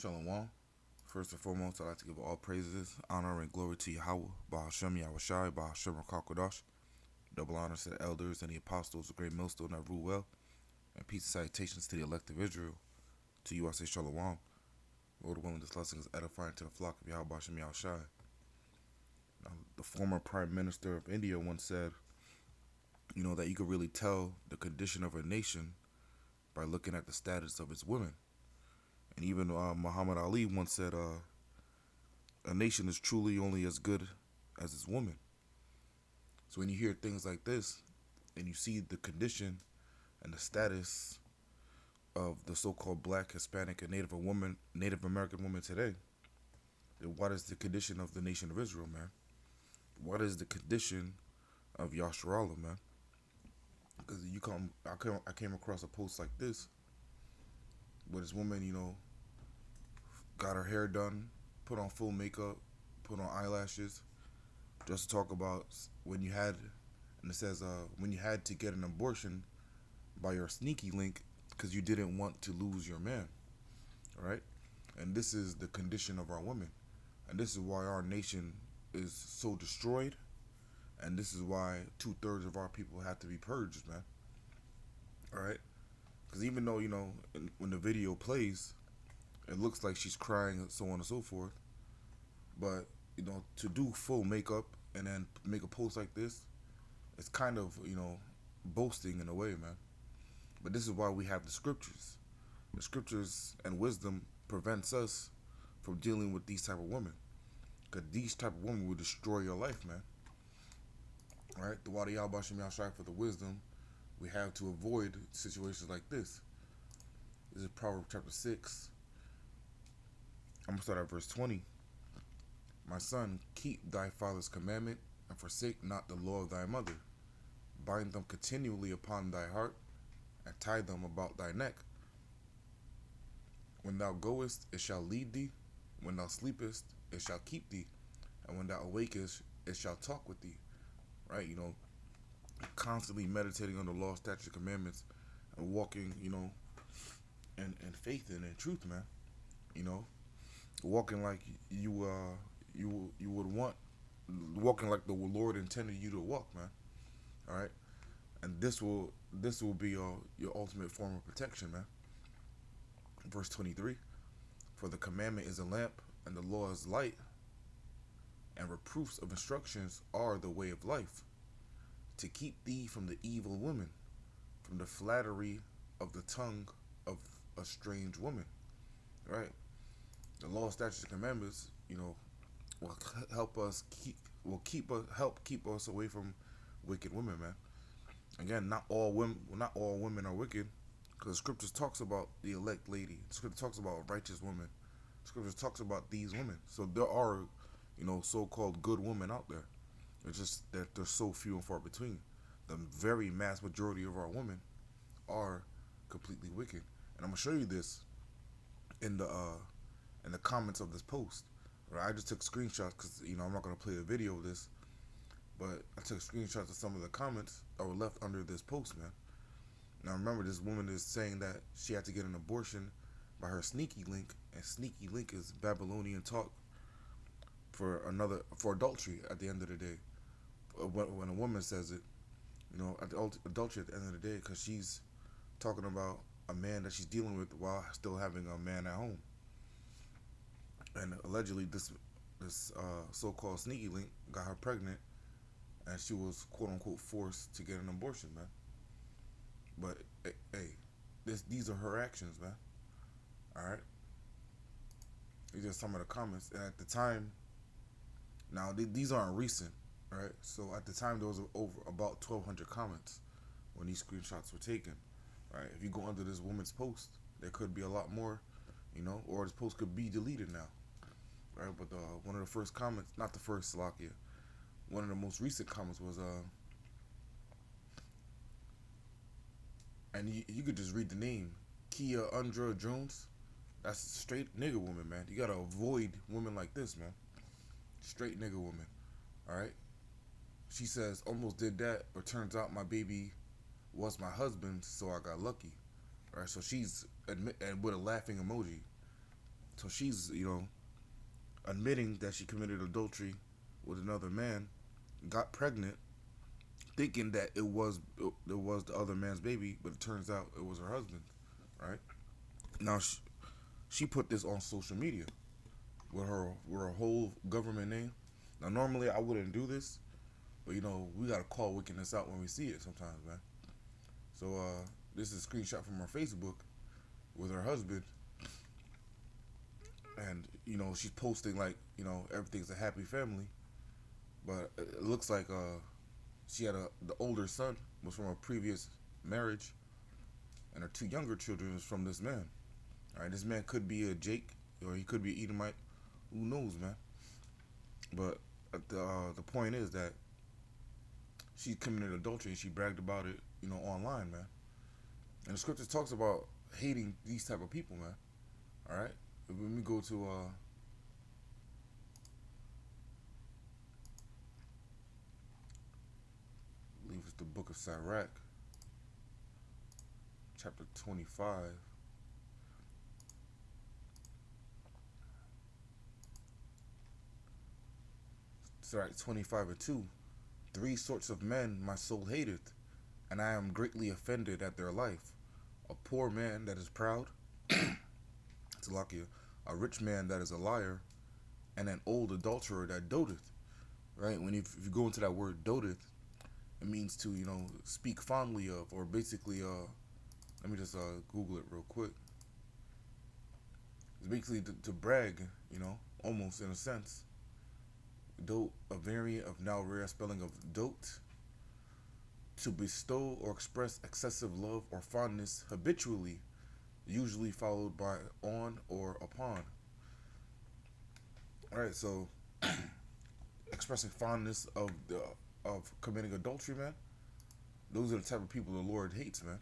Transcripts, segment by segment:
Shalom. First and foremost, I'd like to give all praises, honor, and glory to Yahweh, Bahashem Yahushai, Bahashem Rakakwadash. Double honors to the elders and the apostles, the great millstone that rule well, and peace and salutations to the elect of Israel. To you I say Shalom. Lord willing, this lesson is edifying to the flock of Yahweh, Bahashem Yahushai. Now, the former Prime Minister of India once said, that you could really tell the condition of a nation by looking at the status of its women. And even Muhammad Ali once said, a nation is truly only as good as its woman. So when you hear things like this, and you see the condition and the status of the so-called Black, Hispanic, and Native American woman today, then what is the condition of the nation of Israel, man? What is the condition of Yasharallah, man? Because I came across a post like this, where this woman, got her hair done, put on full makeup, put on eyelashes, just to talk about when you had, and it says, when you had to get an abortion by your sneaky link because you didn't want to lose your man, right? And this is the condition of our women, and this is why our nation is so destroyed, and this is why 2/3 of our people have to be purged, man. All right, because even though when the video plays, it looks like she's crying and so on and so forth, but to do full makeup and then make a post like this, it's kind of boasting in a way, man. But this is why we have the scriptures. The scriptures and wisdom prevents us from dealing with these type of women, because these type of women will destroy your life, man. All right, the Wadi Yahbashim Yahshai for the wisdom we have to avoid situations like this. This is Proverbs chapter 6. I'm going to start at verse 20. My son, keep thy father's commandment, and forsake not the law of thy mother. Bind them continually upon thy heart, and tie them about thy neck. When thou goest, it shall lead thee. When thou sleepest, it shall keep thee. And when thou awakest, it shall talk with thee. Right? Constantly meditating on the law, statutes, commandments, and walking, in faith and in truth, man. Walking like you would want, walking like the Lord intended you to walk, man. All right, and this will be your ultimate form of protection, man. Verse 23: For the commandment is a lamp, and the law is light, and reproofs of instructions are the way of life, to keep thee from the evil woman, from the flattery of the tongue of a strange woman. Right? The law, statutes, and commandments, will help us help keep us away from wicked women, man. Again, not all women are wicked, because Scripture talks about the elect lady. Scripture talks about a righteous woman. Scripture talks about these women. So there are, so-called good women out there. It's just that they're so few and far between. The very mass majority of our women are completely wicked, and I'm gonna show you this in the comments of this post. Right? I just took screenshots because I'm not gonna play the video of this, but I took screenshots of some of the comments that were left under this post, man. Now remember, this woman is saying that she had to get an abortion by her sneaky link, and sneaky link is Babylonian talk for adultery. At the end of the day, when a woman says it, adultery at the end of the day, because she's talking about a man that she's dealing with while still having a man at home. And allegedly, this so-called sneaky link got her pregnant, and she was quote unquote forced to get an abortion, man. But hey, these are her actions, man. All right. These are some of the comments, and at the time, now these aren't recent, right? So at the time, there was over about 1,200 comments when these screenshots were taken, right? If you go under this woman's post, there could be a lot more, or this post could be deleted now, right? But one of the first comments, not the first, Salakia, one of the most recent comments was, and you could just read the name, Kia Undra Jones. That's a straight nigga woman, man. You gotta avoid women like this, man. Straight nigga woman. Alright? She says, almost did that, but turns out my baby was my husband, so I got lucky. Alright, so she's and with a laughing emoji. So she's, admitting that she committed adultery with another man, got pregnant, thinking that it was the other man's baby, but it turns out it was her husband, right? Now she put this on social media with her whole government name. Now normally I wouldn't do this, but we gotta call wickedness out when we see it sometimes, man. So this is a screenshot from her Facebook with her husband, and she's posting like everything's a happy family, but it looks like she had the older son was from a previous marriage, and her two younger children is from this man. All right, this man could be a Jake, or he could be an Edomite. Who knows, man? But the point is that she committed adultery. She bragged about it, online, man. And the scripture talks about hating these type of people, man. All right. When we go to I believe it's the book of Sirach, chapter 25. Sirach 25:2. Three sorts of men my soul hateth, and I am greatly offended at their life. A poor man that is proud, Salakia, a rich man that is a liar, and an old adulterer that doteth. Right? If you go into that word doteth, it means to speak fondly of, or basically let me just Google it real quick. It's basically to brag, almost in a sense. Dote, a variant of now rare spelling of dote, to bestow or express excessive love or fondness habitually, usually followed by on or upon. All right, so expressing fondness of committing adultery, man. Those are the type of people the Lord hates, man.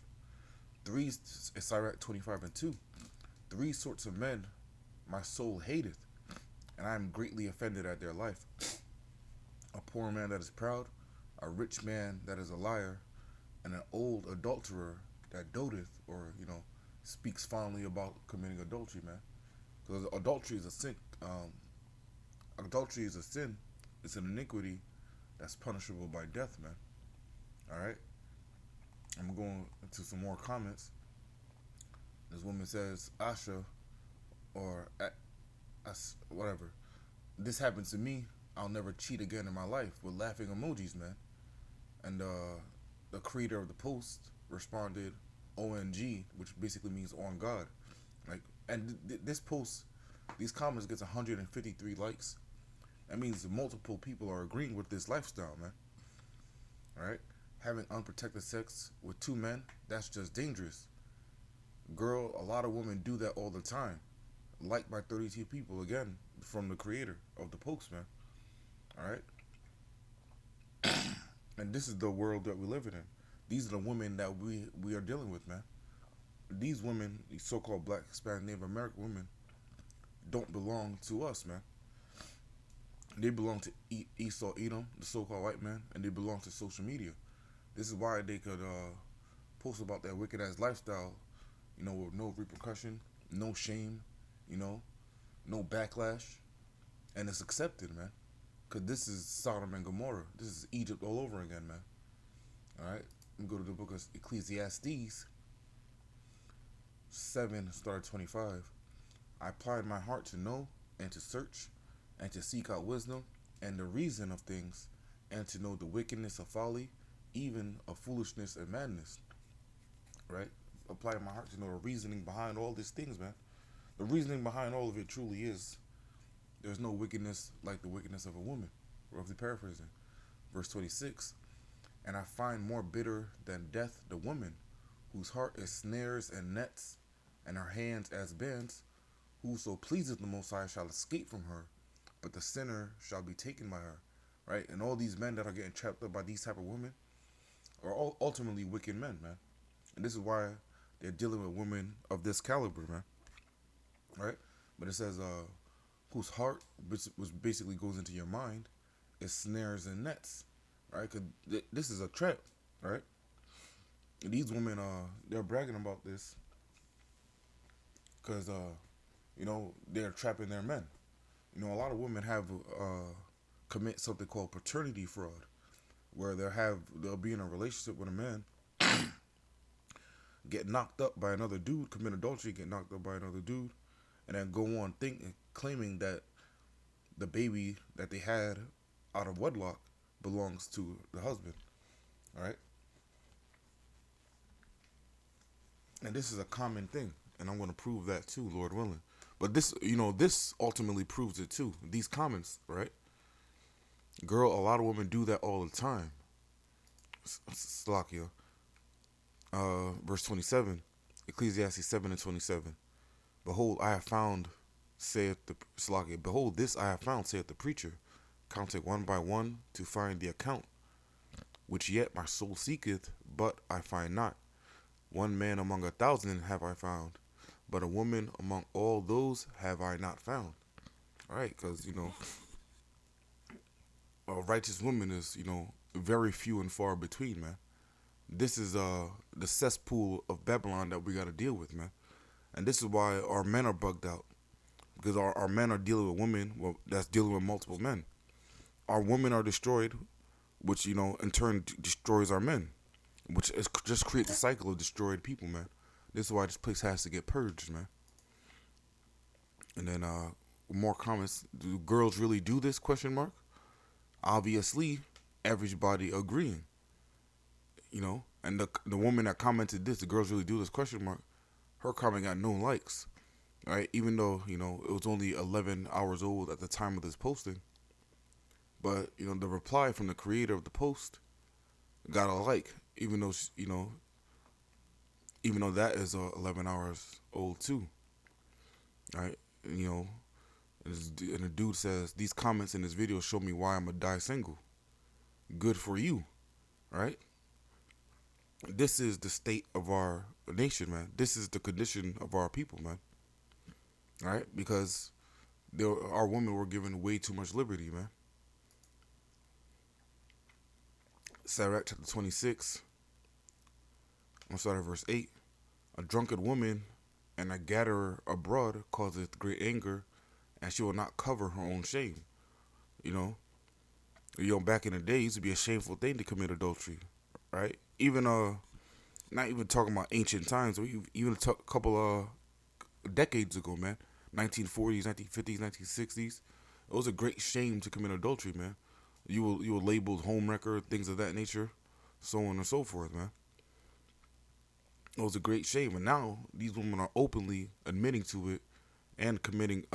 Three, Sirach 25:2. Three sorts of men my soul hateth, and I am greatly offended at their life. A poor man that is proud, a rich man that is a liar, and an old adulterer that doteth, or speaks fondly about committing adultery, man. Because adultery is a sin. Adultery is a sin. It's an iniquity that's punishable by death, man. All right. I'm going into some more comments. This woman says, Asha, or whatever. This happened to me. I'll never cheat again in my life, with laughing emojis, man. And the creator of the post responded, ONG, which basically means on God. Like, and this post, these comments gets 153 likes. That means multiple people are agreeing with this lifestyle, man. All right, having unprotected sex with two men, that's just dangerous. Girl, a lot of women do that all the time. Liked by 32 people, again, from the creator of the post, man. All right, and this is the world that we're living in. These are the women that we are dealing with, man. These women, these so-called Black, Hispanic, Native American women, don't belong to us, man. They belong to Esau, Edom, the so-called white man, and they belong to social media. This is why they could post about that wicked ass lifestyle, with no repercussion, no shame, no backlash, and it's accepted, man. Cause this is Sodom and Gomorrah. This is Egypt all over again, man. All right, let me go to the book of Ecclesiastes 7, start 25. I applied my heart to know and to search and to seek out wisdom and the reason of things and to know the wickedness of folly, even of foolishness and madness. Right? Applying my heart to know the reasoning behind all these things, man. The reasoning behind all of it truly is there's no wickedness like the wickedness of a woman. Roughly paraphrasing. Verse 26. And I find more bitter than death the woman, whose heart is snares and nets, and her hands as bands. Whoso pleaseth the Most High shall escape from her, but the sinner shall be taken by her. Right? And all these men that are getting trapped up by these type of women are all ultimately wicked men, man. And this is why they're dealing with women of this caliber, man. Right? But it says, whose heart, which basically goes into your mind, is snares and nets. Right? Because this is a trap. Right? And these women, they're bragging about this because they're trapping their men. A lot of women have commit something called paternity fraud, where they'll be in a relationship with a man, get knocked up by another dude, commit adultery, get knocked up by another dude, and then go on claiming that the baby that they had out of wedlock belongs to the husband. All right, and this is a common thing, and I'm going to prove that too, Lord willing. But this ultimately proves it too. These comments, right? Girl, a lot of women do that all the time. Slakia, verse 27, Ecclesiastes 7:27. Behold, I have found, saith the Slakia. Behold, this I have found, saith the preacher. Count it one by one to find the account, which yet my soul seeketh, but I find not. One man among 1,000 have I found, but a woman among all those have I not found. All right, because a righteous woman is very few and far between, man. This is the cesspool of Babylon that we got to deal with, man. And this is why our men are bugged out, because our men are dealing with women that's dealing with multiple men. Our women are destroyed, which in turn destroys our men, which just creates a cycle of destroyed people, man. This is why this place has to get purged, man. And then more comments. Do girls really do this? Question mark. Obviously, everybody agreeing. And the woman that commented this, the girls really do this? Question mark. Her comment got no likes, right? Even though it was only 11 hours old at the time of this posting, but the reply from the creator of the post got a like, even though even though that is 11 hours old too, right? And the dude says these comments in this video show me why I'm gonna die single. Good for you, right? This is the state of our nation, man. This is the condition of our people, man. All right, because our women were given way too much liberty, man. Sirach chapter 26. I'm gonna start at verse 8. A drunkard woman and a gatherer abroad causeth great anger, and she will not cover her own shame. Back in the day, it used to be a shameful thing to commit adultery, right? Even not even talking about ancient times, or even a couple decades ago, man. 1940s, 1950s, 1960s. It was a great shame to commit adultery, man. You were labeled homewrecker, things of that nature, so on and so forth, man. It was a great shame, and now these women are openly admitting to it and committing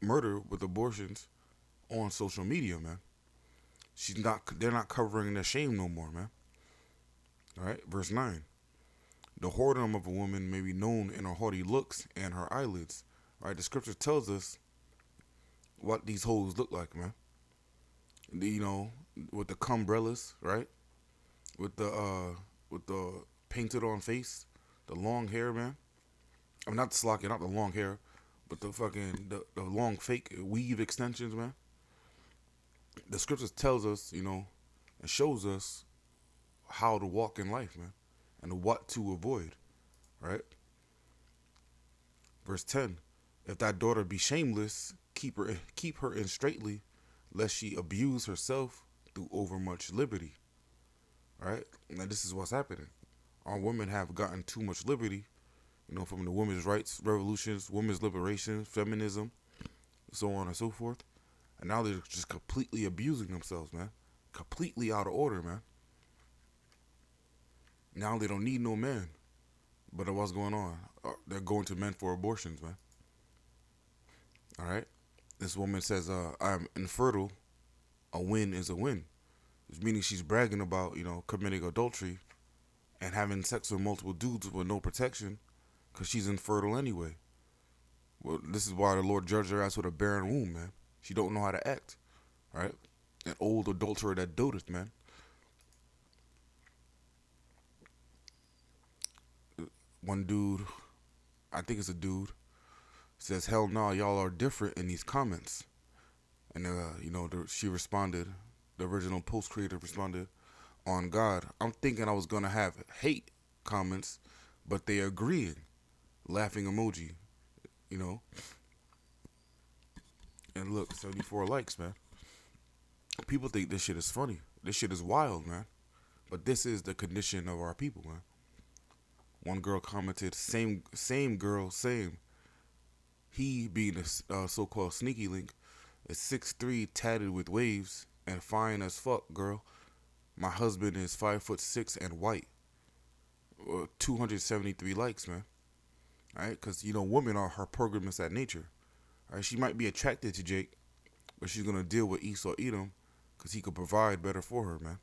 murder with abortions on social media, man. They're not covering their shame no more, man. All right, verse 9. The whoredom of a woman may be known in her haughty looks and her eyelids. All right, the scripture tells us what these hoes look like, man. With the cumbrellas, right? With the painted on face, the long hair, man. I'm not the slocky, not the long hair, but the long fake weave extensions, man. The scriptures tells us, and shows us how to walk in life, man, and what to avoid, right? Verse 10. If thy daughter be shameless, keep her in straitly, lest she abuse herself through overmuch liberty. Right? Now this is what's happening. Our women have gotten too much liberty, from the women's rights revolutions, women's liberation, feminism, so on and so forth. And now they're just completely abusing themselves, man. Completely out of order, man. Now they don't need no man. But what's going on? They're going to men for abortions, man. All right? This woman says, I'm infertile. A win is a win. Which meaning she's bragging about, committing adultery and having sex with multiple dudes with no protection because she's infertile anyway. Well, this is why the Lord judged her ass with a barren womb, man. She don't know how to act, right? An old adulterer that doteth, man. One dude, I think it's a dude, says, hell no, y'all are different in these comments. And, she responded, the original post creator responded, on God, I'm thinking I was going to have hate comments, but they agreeing. Laughing emoji, And look, 74 likes, man. People think this shit is funny. This shit is wild, man. But this is the condition of our people, man. One girl commented, same girl, same. He, being a so-called sneaky link, is 6'3", tatted with waves, and fine as fuck, girl. My husband is 5'6" and white. 273 likes, man. All right, because women are hypergamous at nature. All right, she might be attracted to Jake, but she's gonna deal with Esau Edom because he could provide better for her, man.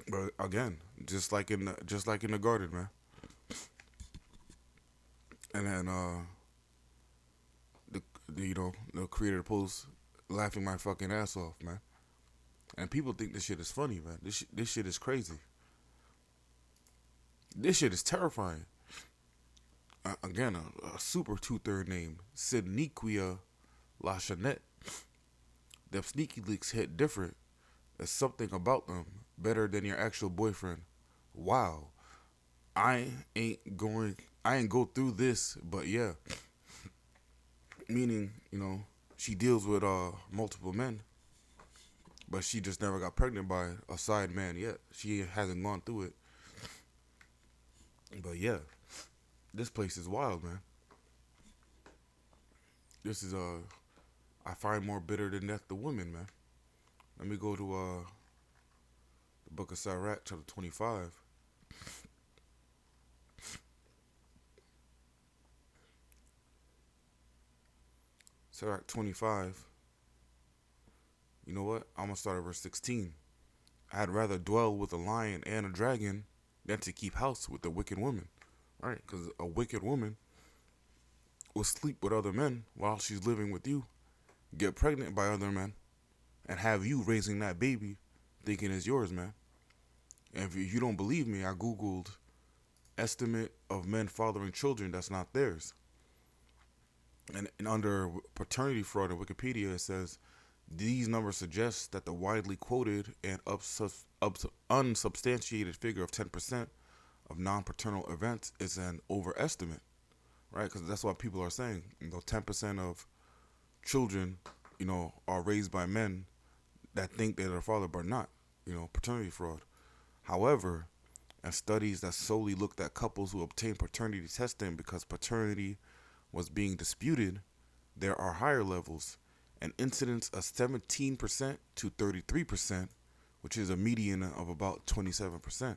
But again, just like in the garden, man. And then the creator of the post laughing my fucking ass off, man. And people think this shit is funny, man. This shit is crazy. This shit is terrifying. Again, a super two-third name, Sidniquia Lachanette. Them sneaky leaks hit different. There's something about them better than your actual boyfriend. Wow. I ain't go through this, but yeah. Meaning, she deals with multiple men, but she just never got pregnant by a side man yet. She hasn't gone through it. But yeah, this place is wild, man. This is I find more bitter than death the women, man. Let me go to the book of Sirach, chapter 25. Sirach 25. You know what? I'm going to start at verse 16. I'd rather dwell with a lion and a dragon than to keep house with a wicked woman. Right? Because a wicked woman will sleep with other men while she's living with you, get pregnant by other men, and have you raising that baby thinking it's yours, man. And if you don't believe me, I Googled estimate of men fathering children that's not theirs. And under paternity fraud in Wikipedia, it says, these numbers suggest that the widely quoted and unsubstantiated figure of 10% of non-paternal events is an overestimate, right? Because that's what people are saying. 10% of children, are raised by men that think they're their father but not, paternity fraud. However, in studies that solely looked at couples who obtained paternity testing because paternity was being disputed, there are higher levels, an incidence of 17% to 33%, which is a median of about 27%.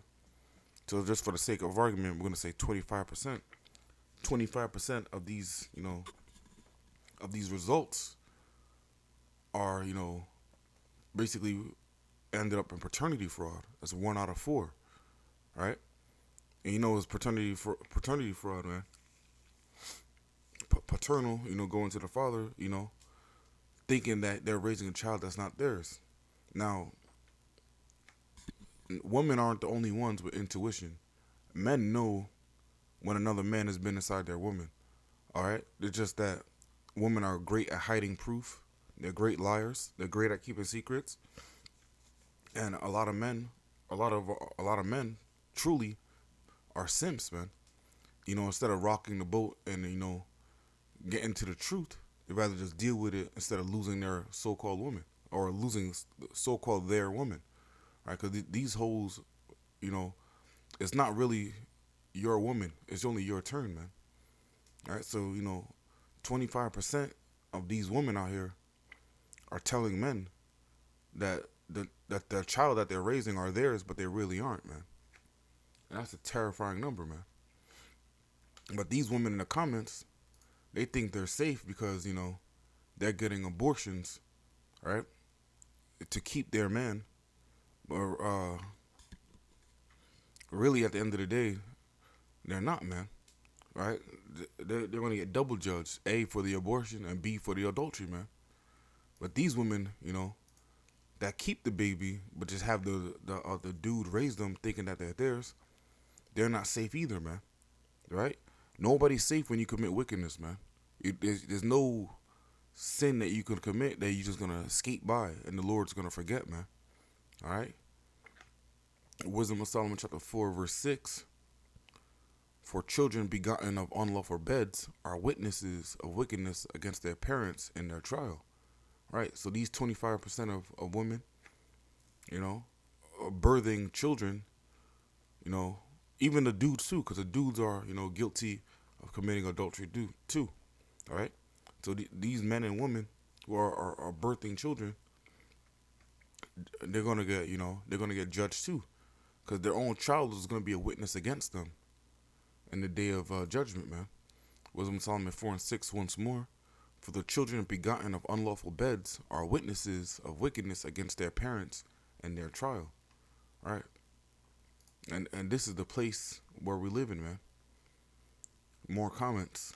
So just for the sake of argument, we're going to say 25%. 25% of these, of these results are, basically ended up in paternity fraud. That's 1 out of 4, right? And it's paternity fraud, man. Paternal, going to the father, thinking that they're raising a child that's not theirs. Now, women aren't the only ones with intuition. Men know when another man has been inside their woman. All right? It's just that women are great at hiding proof. They're great liars. They're great at keeping secrets. And a lot of men truly are simps, man. Instead of rocking the boat and, getting to the truth, they'd rather just deal with it instead of losing their so-called woman or losing so-called their woman, right? Because these hoes, it's not really your woman. It's only your turn, man. All right, so 25% of these women out here are telling men that the child that they're raising are theirs, but they really aren't, man. And that's a terrifying number, man. But these women in the comments, they think they're safe because, they're getting abortions, right, to keep their man. But really, at the end of the day, they're not, man, right? They're going to get double judged, A, for the abortion and B, for the adultery, man. But these women, that keep the baby but just have the dude raise them thinking that they're theirs, they're not safe either, man, right? Nobody's safe when you commit wickedness, man. There's no sin that you can commit that you're just going to skate by and the Lord's going to forget, man. All right? Wisdom of Solomon chapter 4, verse 6. For children begotten of unlawful beds are witnesses of wickedness against their parents in their trial. Right? So these 25% of women, you know, birthing children, you know, even the dudes too, because the dudes are, guilty of committing adultery too. All right? So these men and women who are birthing children, they're gonna get, they're gonna get judged too, because their own child is gonna be a witness against them in the day of judgment, man. Wisdom of Solomon 4:6 once more. For the children begotten of unlawful beds are witnesses of wickedness against their parents in their trial. All right, and this is the place where we live in, man. More comments.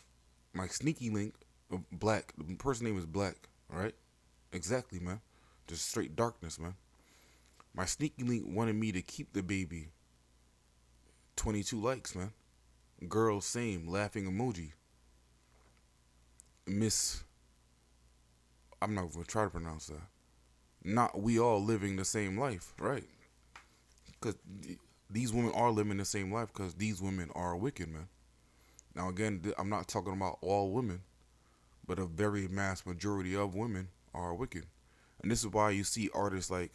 My sneaky link, Black. The person name is Black. All right, exactly, man. Just straight darkness, man. My sneaky link wanted me to keep the baby. 22 likes, man. Girl, same, laughing emoji. Miss, I'm not gonna try to pronounce that. Not we all living the same life, right? Because these women are living the same life because these women are wicked, man. Now, again, I'm not talking about all women, but a very mass majority of women are wicked. And this is why you see artists like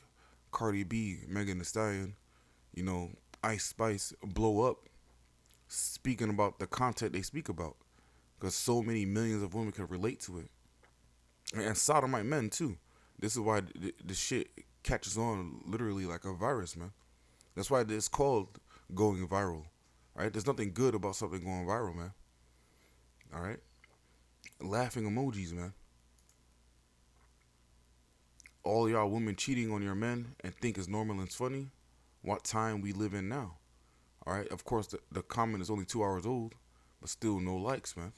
Cardi B, Megan Thee Stallion, you know, Ice Spice blow up speaking about the content they speak about. Because so many millions of women can relate to it. And sodomite men, too. This is why the shit catches on literally like a virus, man. That's why it's called going viral. Right? There's nothing good about something going viral, man. All right? Laughing emojis, man. All y'all women cheating on your men and think it's normal and it's funny. What time we live in now? All right? Of course, the comment is only 2 hours old, but still no likes, man.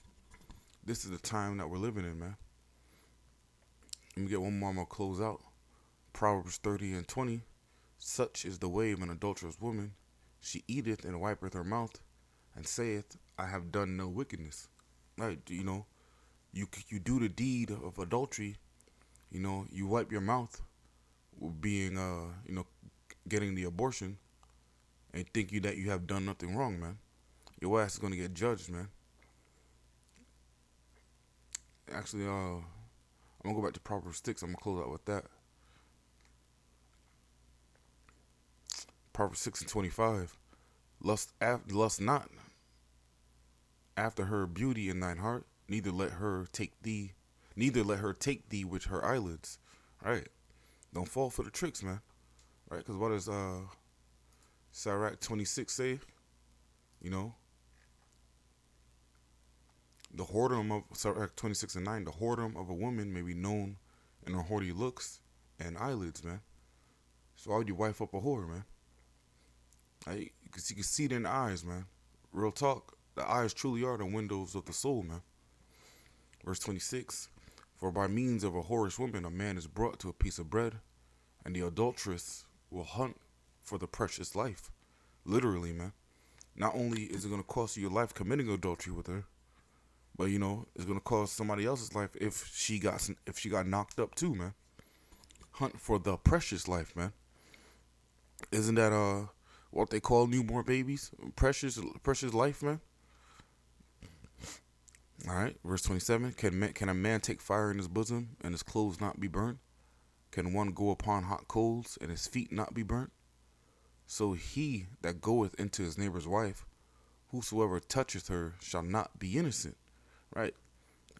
This is the time that we're living in, man. Let me get one more. I'm going to close out. Proverbs 30:20. Such is the way of an adulterous woman. She eateth and wipeth her mouth, and saith, I have done no wickedness. Right, you do the deed of adultery, you wipe your mouth, being, getting the abortion, and think that you have done nothing wrong, man. Your ass is going to get judged, man. Actually, I'm going to go back to Proverbs 6. I'm going to close out with that. Proverbs 6:25. Lust not after her beauty in thine heart, neither let her take thee with her eyelids. All right. Don't fall for the tricks, man. Right? Because what does Sirach 26 say? The whoredom of Sirach 26:9, the whoredom of a woman may be known in her haughty looks and eyelids, man. So why would you wife up a whore, man? Because you can see it in the eyes, man. Real talk. The eyes truly are the windows of the soul, man. Verse 26. For by means of a whorish woman a man is brought to a piece of bread, and the adulteress will hunt for the precious life. Literally, man. Not only is it going to cost you your life committing adultery with her, but it's going to cost somebody else's life if she got knocked up too, man. Hunt for the precious life, man. Isn't that what they call newborn babies? Precious life, man. All right, verse 27. Can a man take fire in his bosom and his clothes not be burnt? Can one go upon hot coals and his feet not be burnt? So he that goeth into his neighbor's wife, whosoever toucheth her shall not be innocent. Right?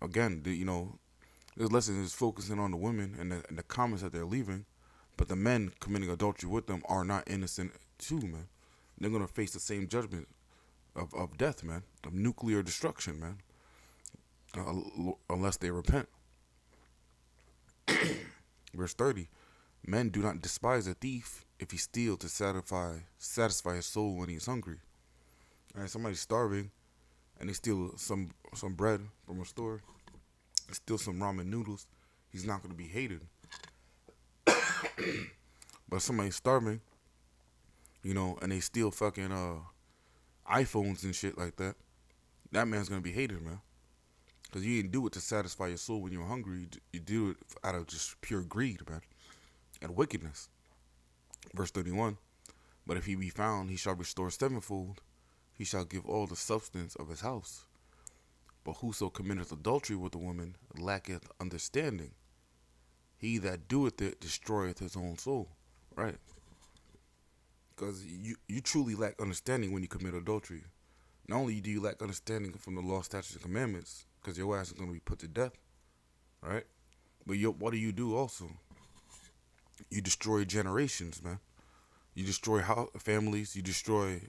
Again, this lesson is focusing on the women and the comments that they're leaving, but the men committing adultery with them are not innocent too, man. They're going to face the same judgment of death, man, of nuclear destruction, man, unless they repent. Verse 30. Men do not despise a thief if he steal to satisfy his soul when he is hungry. All right, somebody's starving and they steal some bread from a store, steal some ramen noodles, he's not going to be hated. But if somebody's starving, and they steal fucking iPhones and shit like that, that man's going to be hated, man. Because you didn't do it to satisfy your soul when you were hungry. You do it out of just pure greed, man, and wickedness. Verse 31. But if he be found, he shall restore sevenfold. he shall give all the substance of his house. But whoso committeth adultery with a woman lacketh understanding. He that doeth it destroyeth his own soul. Right? Because you truly lack understanding when you commit adultery. Not only do you lack understanding from the law, statutes, and commandments, because your ass is going to be put to death, right? But what do also? You destroy generations, man. You destroy families. You destroy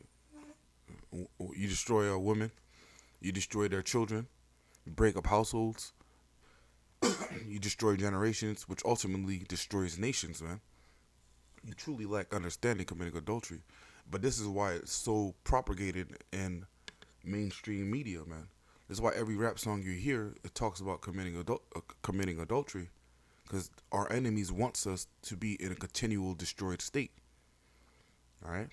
women. You destroy their children. You break up households. You destroy generations, which ultimately destroys nations, man. You truly lack understanding committing adultery. But this is why it's so propagated in mainstream media, man. This is why every rap song you hear, it talks about committing adultery, because our enemies wants us to be in a continual destroyed state. All right.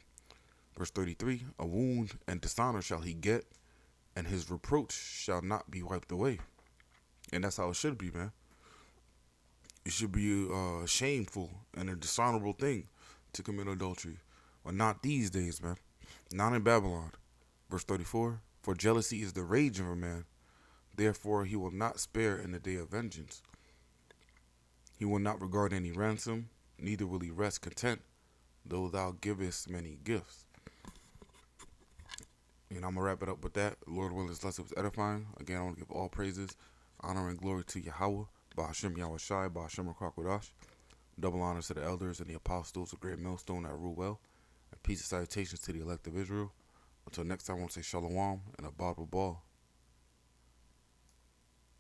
Verse 33: A wound and dishonor shall he get, and his reproach shall not be wiped away. And that's how it should be, man. It should be shameful and a dishonorable thing to commit adultery, but not these days, man. Not in Babylon. Verse 34: For jealousy is the rage of a man, therefore he will not spare in the day of vengeance. He will not regard any ransom, neither will he rest content, though thou givest many gifts. And I'm going to wrap it up with that. Lord willing, this lesson was edifying. Again, I want to give all praises, honor, and glory to Yahweh, Ba'ashem Yahushai, Ba'ashem Rakwadash. Double honors to the elders and the apostles, a great millstone that rule well. And peace and salutations to the elect of Israel. Until next time, I want to say shalom and a Bible ball.